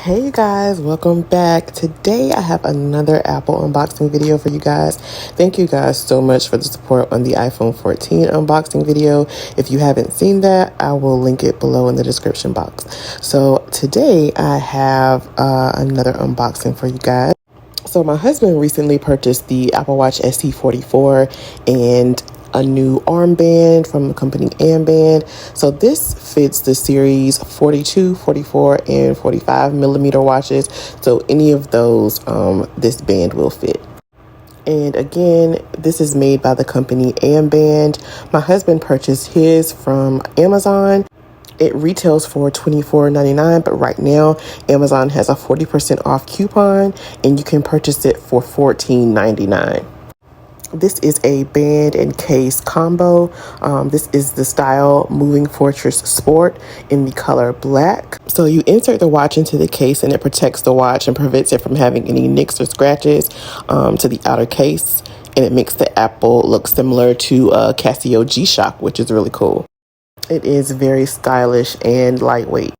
Hey guys, welcome back. Today I have another Apple unboxing video for you guys. Thank you guys so much for the support on the iPhone 14 unboxing video. If you haven't seen that, I will link it below in the description box. So today I have another unboxing for you guys. So my husband recently purchased the Apple Watch SE 44 and a new armband from the company Amband. So this fits the series 42, 44, and 45 millimeter watches. So any of those, this band will fit. And again, this is made by the company Amband. My husband purchased his from Amazon. It retails for $24.99, but right now Amazon has a 40% off coupon and you can purchase it for $14.99. This is a band and case combo. This is the style Moving Fortress Sport in the color black. So you insert the watch into the case and it protects the watch and prevents it from having any nicks or scratches to the outer case. And it makes the Apple look similar to a Casio G-Shock, which is really cool. It is very stylish and lightweight.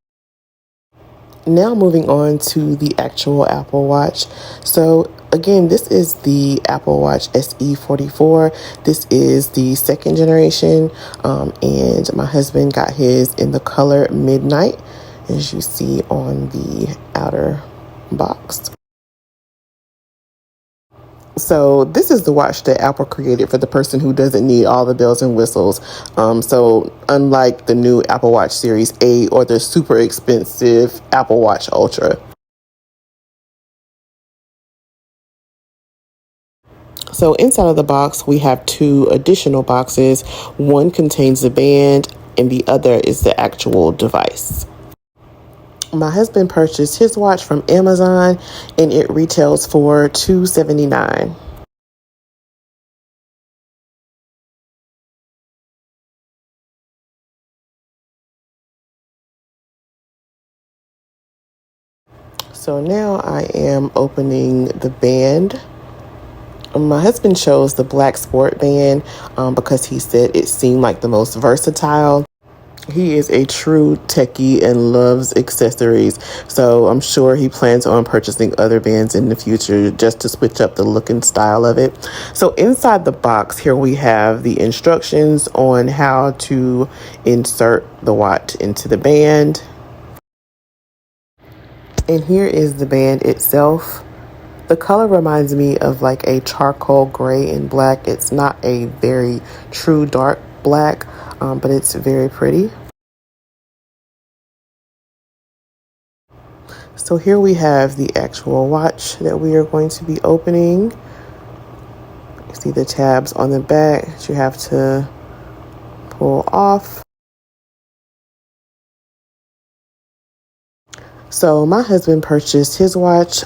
Now moving on to the actual Apple Watch. So again, this is the Apple Watch SE 44. This is the second generation, and my husband got his in the color Midnight, as you see on the outer box. So this is the watch that Apple created for the person who doesn't need all the bells and whistles. So unlike the new Apple Watch Series 8 or the super expensive Apple Watch Ultra. So inside of the box, we have two additional boxes. One contains the band and the other is the actual device. My husband purchased his watch from Amazon and it retails for $279. So now I am opening the band. My husband chose the black sport band because he said it seemed like the most versatile. He is a true techie and loves accessories, so I'm sure he plans on purchasing other bands in the future just to switch up the look and style of it. So inside the box here we have the instructions on how to insert the watch into the band. And here is the band itself. The color reminds me of like a charcoal gray and black. It's not a very true dark black, but it's very pretty. So here we have the actual watch that we are going to be opening. You see the tabs on the back that you have to pull off. So my husband purchased his watch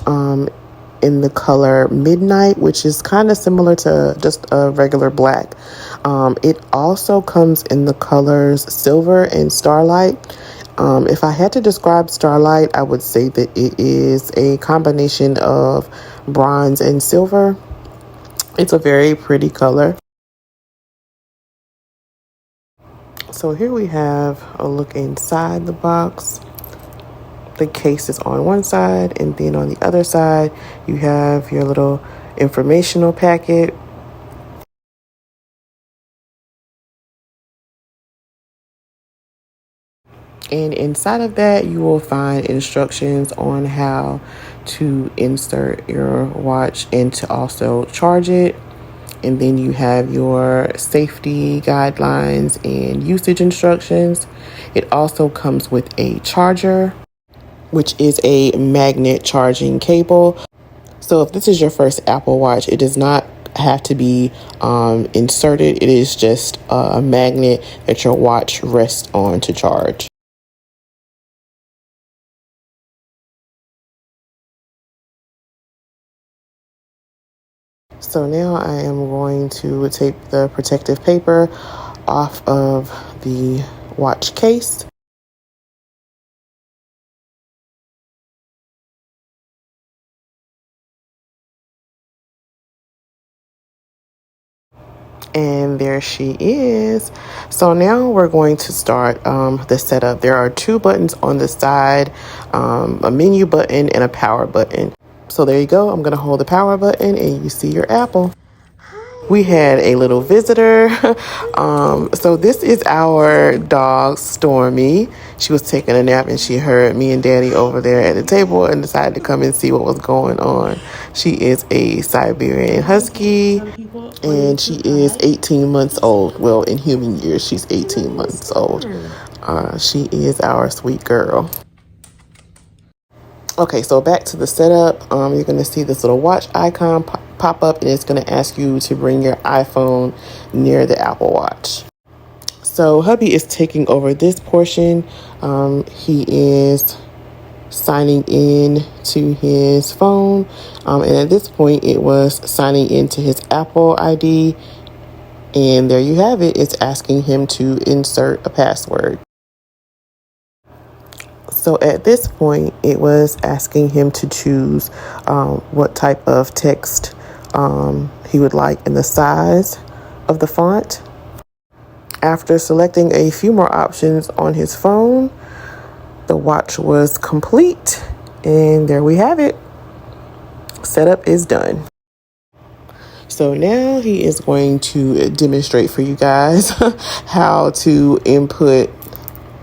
in the color Midnight, which is kind of similar to just a regular black. It also comes in the colors Silver and Starlight. If I had to describe Starlight, I would say that it is a combination of bronze and silver. It's a very pretty color. So here we have a look inside the box. The case is on one side, and then on the other side, you have your little informational packet. And inside of that, you will find instructions on how to insert your watch and to also charge it. And then you have your safety guidelines and usage instructions. It also comes with a charger, which is a magnet charging cable. So if this is your first Apple Watch, it does not have to be inserted. It is just a magnet that your watch rests on to charge. So now I am going to take the protective paper off of the watch case. And there she is. So now we're going to start the setup. There are 2 buttons on the side, a menu button and a power button. So there you go. I'm going to hold the power button and you see your apple. We had a little visitor. So this is our dog, Stormy. She was taking a nap and she heard me and Daddy over there at the table and decided to come and see what was going on. She is a Siberian Husky and she is 18 months old. Well, in human years, she's 18 months old. She is our sweet girl. Okay, so back to the setup. You're going to see this little watch icon pop up, and it's going to ask you to bring your iPhone near the Apple Watch. So hubby is taking over this portion. He is signing in to his phone, and at this point it was signing into his Apple ID, and there you have it. It's asking him to insert a password. So at this point, it was asking him to choose what type of text he would like and the size of the font. After selecting a few more options on his phone, the watch was complete. And there we have it. Setup is done. So now he is going to demonstrate for you guys how to input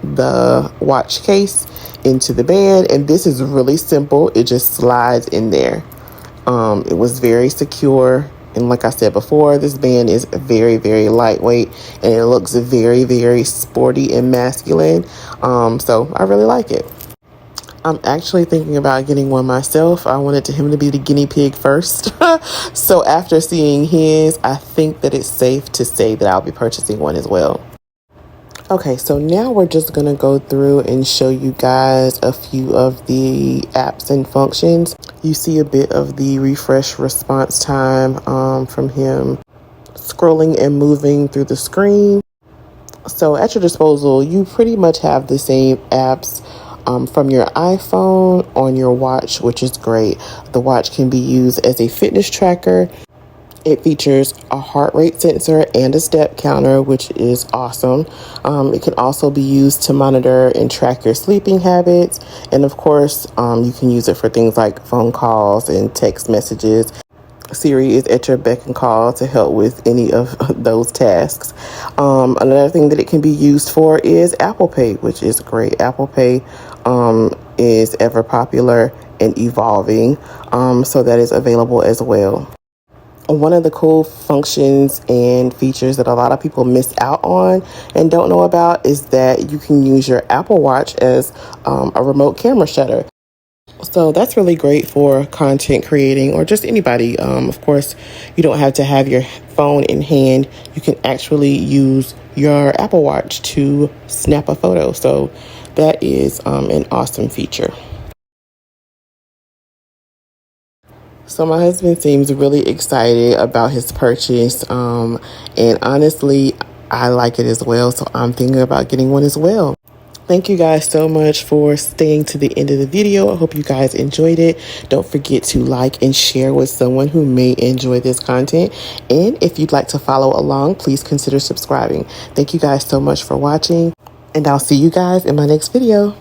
the watch case into the band, and this is really simple. It just slides in there. It was very secure, and like I said before, this band is very, very lightweight and it looks very, very sporty and masculine. So I really like it. I'm actually thinking about getting one myself. I wanted him to be the guinea pig first. So after seeing his, I think that it's safe to say that I'll be purchasing one as well. Okay, so now we're just going to go through and show you guys a few of the apps and functions. You see a bit of the refresh response time from him scrolling and moving through the screen. So at your disposal, you pretty much have the same apps from your iPhone on your watch, which is great. The watch can be used as a fitness tracker. It features a heart rate sensor and a step counter, which is awesome. It can also be used to monitor and track your sleeping habits. And of course, you can use it for things like phone calls and text messages. Siri is at your beck and call to help with any of those tasks. Another thing that it can be used for is Apple Pay, which is great. Apple Pay is ever popular and evolving, so that is available as well. One of the cool functions and features that a lot of people miss out on and don't know about is that you can use your Apple Watch as a remote camera shutter. So that's really great for content creating or just anybody. Of course, you don't have to have your phone in hand. You can actually use your Apple Watch to snap a photo. So that is an awesome feature. So my husband seems really excited about his purchase, and honestly, I like it as well, so I'm thinking about getting one as well. Thank you guys so much for staying to the end of the video. I hope you guys enjoyed it. Don't forget to like and share with someone who may enjoy this content. And if you'd like to follow along, please consider subscribing. Thank you guys so much for watching, and I'll see you guys in my next video.